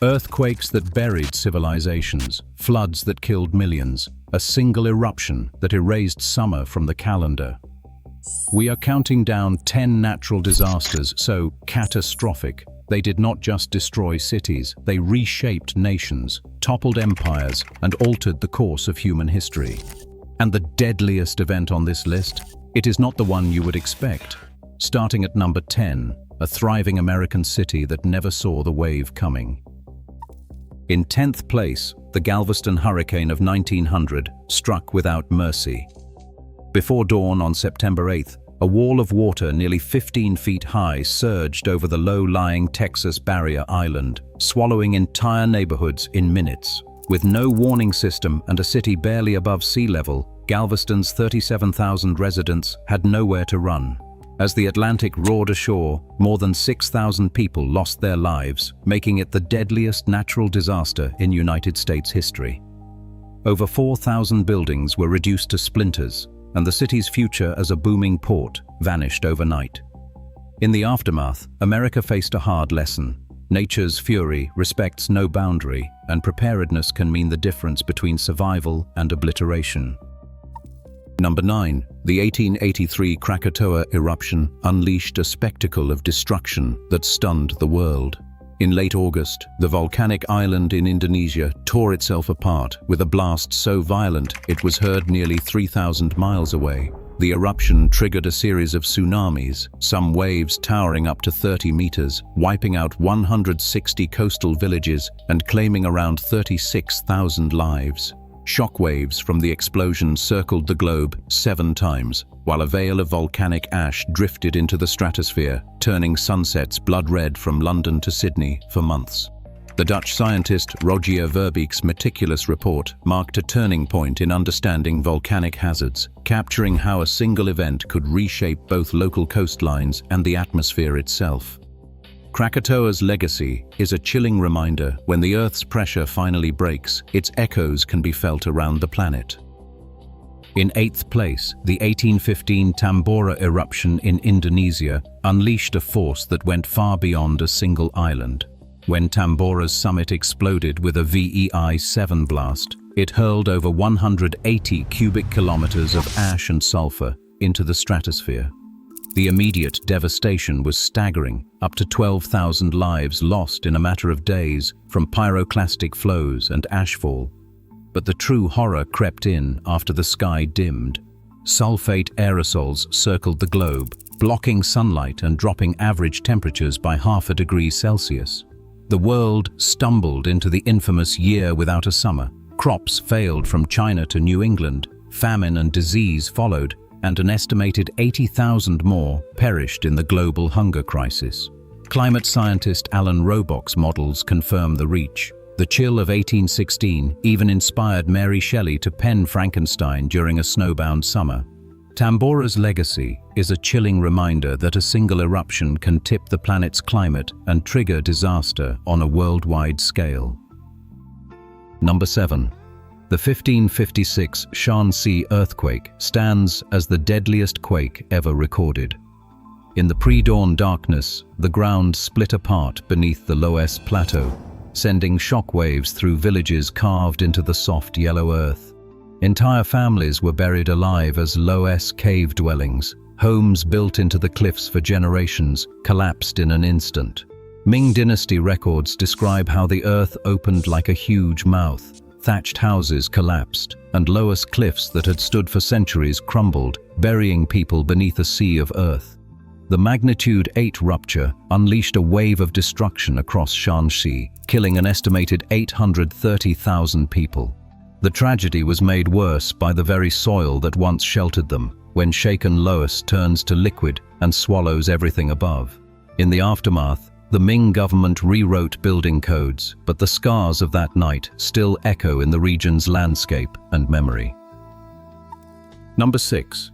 Earthquakes that buried civilizations, floods that killed millions, a single eruption that erased summer from the calendar. We are counting down 10 natural disasters so catastrophic. They did not just destroy cities, they reshaped nations, toppled empires, and altered the course of human history. And the deadliest event on this list? It is not the one you would expect. Starting at number 10, a thriving American city that never saw the wave coming. In 10th place, the Galveston hurricane of 1900 struck without mercy. Before dawn on September 8th, a wall of water nearly 15 feet high surged over the low-lying Texas barrier island, swallowing entire neighborhoods in minutes. With no warning system and a city barely above sea level, Galveston's 37,000 residents had nowhere to run. As the Atlantic roared ashore, more than 6,000 people lost their lives, making it the deadliest natural disaster in United States history. Over 4,000 buildings were reduced to splinters, and the city's future as a booming port vanished overnight. In the aftermath, America faced a hard lesson. Nature's fury respects no boundary, and preparedness can mean the difference between survival and obliteration. Number 9. The 1883 Krakatoa eruption unleashed a spectacle of destruction that stunned the world. In late August, the volcanic island in Indonesia tore itself apart with a blast so violent it was heard nearly 3,000 miles away. The eruption triggered a series of tsunamis, some waves towering up to 30 meters, wiping out 160 coastal villages and claiming around 36,000 lives. Shockwaves from the explosion circled the globe 7 times, while a veil of volcanic ash drifted into the stratosphere, turning sunsets blood red from London to Sydney for months. The Dutch scientist Rogier Verbeek's meticulous report marked a turning point in understanding volcanic hazards, capturing how a single event could reshape both local coastlines and the atmosphere itself. Krakatoa's legacy is a chilling reminder: when the Earth's pressure finally breaks, its echoes can be felt around the planet. In 8th place, the 1815 Tambora eruption in Indonesia unleashed a force that went far beyond a single island. When Tambora's summit exploded with a VEI 7 blast, it hurled over 180 cubic kilometers of ash and sulfur into the stratosphere. The immediate devastation was staggering, up to 12,000 lives lost in a matter of days from pyroclastic flows and ashfall. But the true horror crept in after the sky dimmed. Sulfate aerosols circled the globe, blocking sunlight and dropping average temperatures by ½ degree Celsius. The world stumbled into the infamous year without a summer. Crops failed from China to New England, famine and disease followed, and an estimated 80,000 more perished in the global hunger crisis. Climate scientist Alan Robock's models confirm the reach. The chill of 1816 even inspired Mary Shelley to pen Frankenstein during a snowbound summer. Tambora's legacy is a chilling reminder that a single eruption can tip the planet's climate and trigger disaster on a worldwide scale. Number 7. The 1556 Shanxi earthquake stands as the deadliest quake ever recorded. In the pre-dawn darkness, the ground split apart beneath the Loess Plateau, sending shockwaves through villages carved into the soft yellow earth. Entire families were buried alive as Loess cave dwellings. Homes built into the cliffs for generations collapsed in an instant. Ming Dynasty records describe how the earth opened like a huge mouth. Thatched houses collapsed, and Loess cliffs that had stood for centuries crumbled, burying people beneath a sea of earth. The magnitude 8 rupture unleashed a wave of destruction across Shanxi, killing an estimated 830,000 people. The tragedy was made worse by the very soil that once sheltered them. When shaken, Loess turns to liquid and swallows everything above. In the aftermath, the Ming government rewrote building codes, but the scars of that night still echo in the region's landscape and memory. Number 6.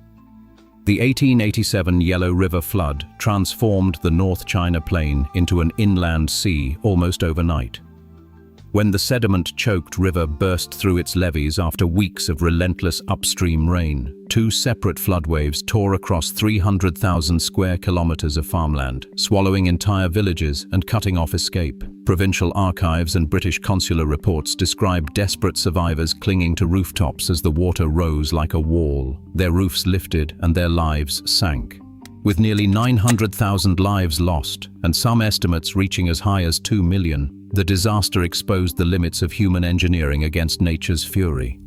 The 1887 Yellow River flood transformed the North China Plain into an inland sea almost overnight. when the sediment-choked river burst through its levees after weeks of relentless upstream rain. Two separate floodwaves tore across 300,000 square kilometers of farmland, swallowing entire villages and cutting off escape. Provincial archives and British consular reports describe desperate survivors clinging to rooftops as the water rose like a wall. Their roofs lifted and their lives sank. With nearly 900,000 lives lost, and some estimates reaching as high as 2 million, the disaster exposed the limits of human engineering against nature's fury.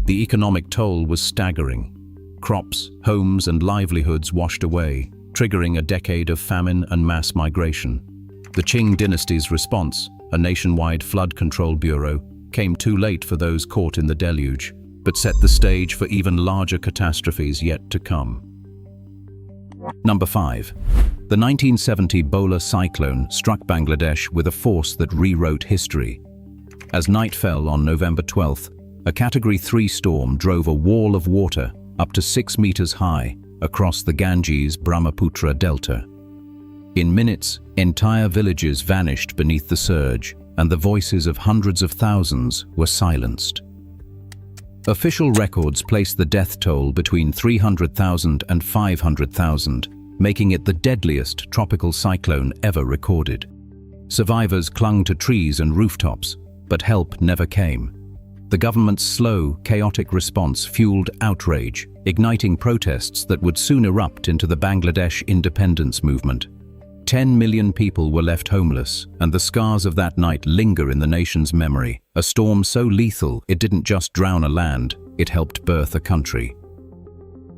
The economic toll was staggering. Crops, homes, and livelihoods washed away, triggering a decade of famine and mass migration. The Qing dynasty's response, a nationwide flood control bureau, came too late for those caught in the deluge, but set the stage for even larger catastrophes yet to come. Number 5. The 1970 Bola cyclone struck Bangladesh with a force that rewrote history. As night fell on November 12th, a Category 3 storm drove a wall of water up to 6 meters high across the Ganges-Brahmaputra delta. In minutes, entire villages vanished beneath the surge, and the voices of hundreds of thousands were silenced. Official records place the death toll between 300,000 and 500,000, making it the deadliest tropical cyclone ever recorded. Survivors clung to trees and rooftops, but help never came. The government's slow, chaotic response fueled outrage, igniting protests that would soon erupt into the Bangladesh independence movement. 10 million people were left homeless, and the scars of that night linger in the nation's memory. A storm so lethal it didn't just drown a land, it helped birth a country.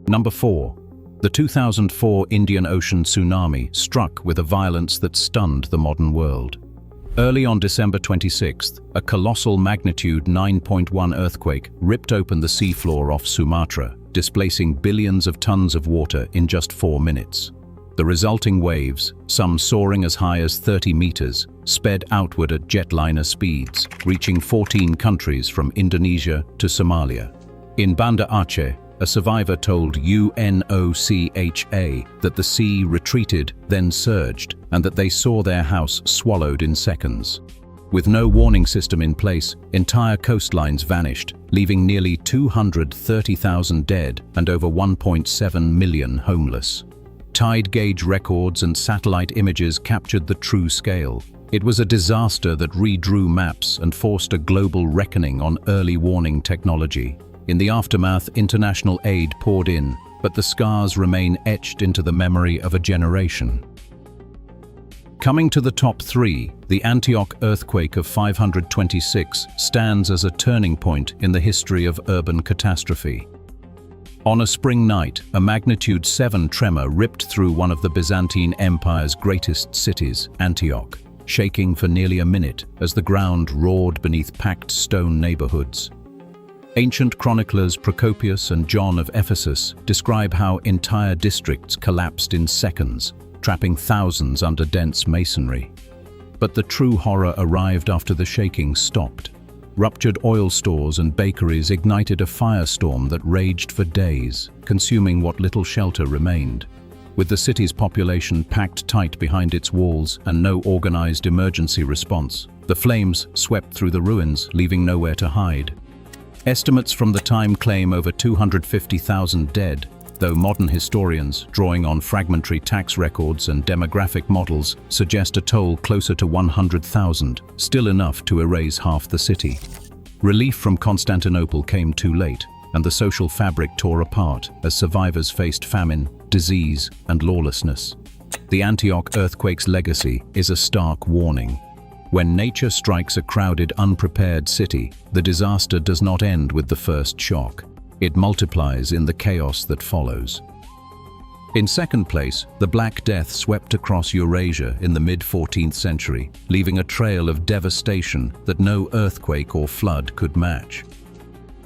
Number 4. The 2004 Indian Ocean tsunami struck with a violence that stunned the modern world. Early on December 26th, a colossal magnitude 9.1 earthquake ripped open the seafloor off Sumatra, displacing billions of tons of water in just 4 minutes. The resulting waves, some soaring as high as 30 meters, sped outward at jetliner speeds, reaching 14 countries from Indonesia to Somalia. In Banda Aceh, a survivor told UNOCHA that the sea retreated, then surged, and that they saw their house swallowed in seconds. With no warning system in place, entire coastlines vanished, leaving nearly 230,000 dead and over 1.7 million homeless. Tide gauge records and satellite images captured the true scale. It was a disaster that redrew maps and forced a global reckoning on early warning technology. In the aftermath, international aid poured in, but the scars remain etched into the memory of a generation. Coming to the top 3, the Antioch earthquake of 526 stands as a turning point in the history of urban catastrophe. On a spring night, a magnitude 7 tremor ripped through one of the Byzantine Empire's greatest cities, Antioch, shaking for nearly a minute as the ground roared beneath packed stone neighborhoods. Ancient chroniclers Procopius and John of Ephesus describe how entire districts collapsed in seconds, trapping thousands under dense masonry. But the true horror arrived after the shaking stopped. Ruptured oil stores and bakeries ignited a firestorm that raged for days, consuming what little shelter remained. With the city's population packed tight behind its walls and no organized emergency response, the flames swept through the ruins, leaving nowhere to hide. Estimates from the time claim over 250,000 dead, though modern historians, drawing on fragmentary tax records and demographic models, suggest a toll closer to 100,000, still enough to erase half the city. Relief from Constantinople came too late, and the social fabric tore apart as survivors faced famine, disease, and lawlessness. The Antioch earthquake's legacy is a stark warning. When nature strikes a crowded, unprepared city, the disaster does not end with the first shock. It multiplies in the chaos that follows. In second place, the Black Death swept across Eurasia in the mid-14th century, leaving a trail of devastation that no earthquake or flood could match.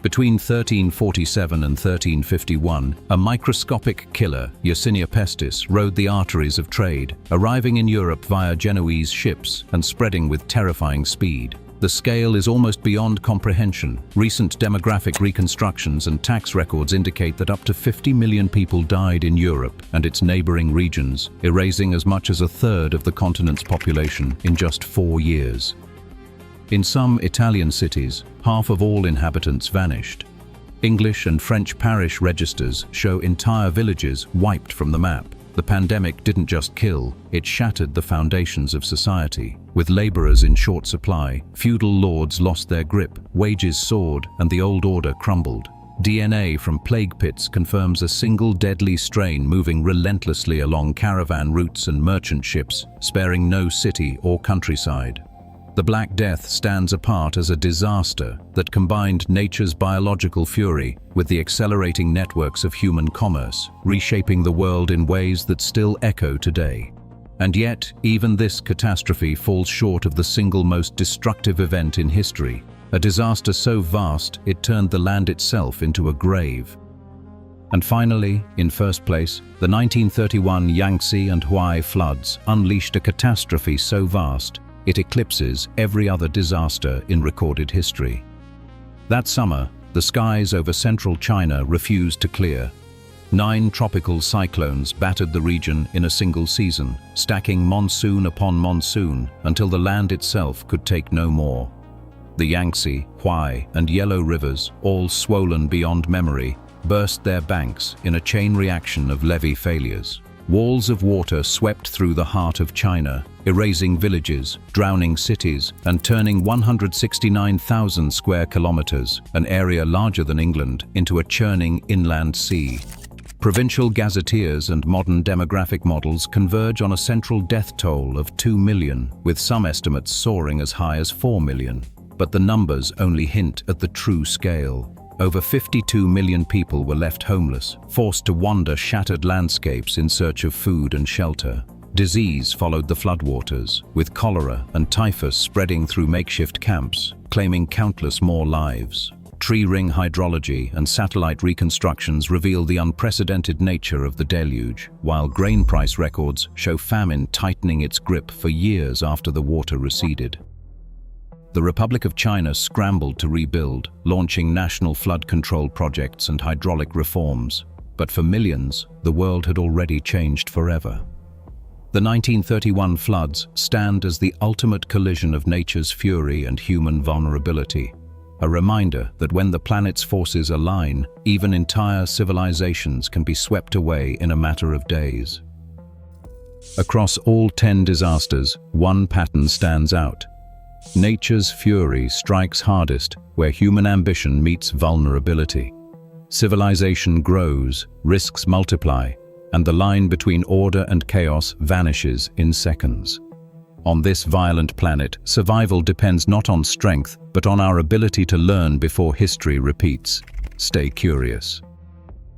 Between 1347 and 1351, a microscopic killer, Yersinia pestis, rode the arteries of trade, arriving in Europe via Genoese ships and spreading with terrifying speed. The scale is almost beyond comprehension. Recent demographic reconstructions and tax records indicate that up to 50 million people died in Europe and its neighboring regions, erasing as much as a third of the continent's population in just 4 years. In some Italian cities, half of all inhabitants vanished. English and French parish registers show entire villages wiped from the map. The pandemic didn't just kill, it shattered the foundations of society. With laborers in short supply, feudal lords lost their grip, wages soared, and the old order crumbled. DNA from plague pits confirms a single deadly strain moving relentlessly along caravan routes and merchant ships, sparing no city or countryside. The Black Death stands apart as a disaster that combined nature's biological fury with the accelerating networks of human commerce, reshaping the world in ways that still echo today. And yet, even this catastrophe falls short of the single most destructive event in history, a disaster so vast it turned the land itself into a grave. And finally, in first place, the 1931 Yangtze and Huai floods unleashed a catastrophe so vast it eclipses every other disaster in recorded history. That summer, the skies over central China refused to clear. 9 tropical cyclones battered the region in a single season, stacking monsoon upon monsoon until the land itself could take no more. The Yangtze, Huai, and Yellow rivers, all swollen beyond memory, burst their banks in a chain reaction of levee failures. Walls of water swept through the heart of China, erasing villages, drowning cities, and turning 169,000 square kilometers, an area larger than England, into a churning inland sea. Provincial gazetteers and modern demographic models converge on a central death toll of 2 million, with some estimates soaring as high as 4 million. But the numbers only hint at the true scale. Over 52 million people were left homeless, forced to wander shattered landscapes in search of food and shelter. Disease followed the floodwaters, with cholera and typhus spreading through makeshift camps, claiming countless more lives. Tree ring hydrology and satellite reconstructions reveal the unprecedented nature of the deluge, while grain price records show famine tightening its grip for years after the water receded. The Republic of China scrambled to rebuild, launching national flood control projects and hydraulic reforms. But for millions, the world had already changed forever. The 1931 floods stand as the ultimate collision of nature's fury and human vulnerability, a reminder that when the planet's forces align, even entire civilizations can be swept away in a matter of days. Across all 10 disasters, one pattern stands out. Nature's fury strikes hardest where human ambition meets vulnerability. Civilization grows, risks multiply, and the line between order and chaos vanishes in seconds. On this violent planet, survival depends not on strength, but on our ability to learn before history repeats. Stay curious.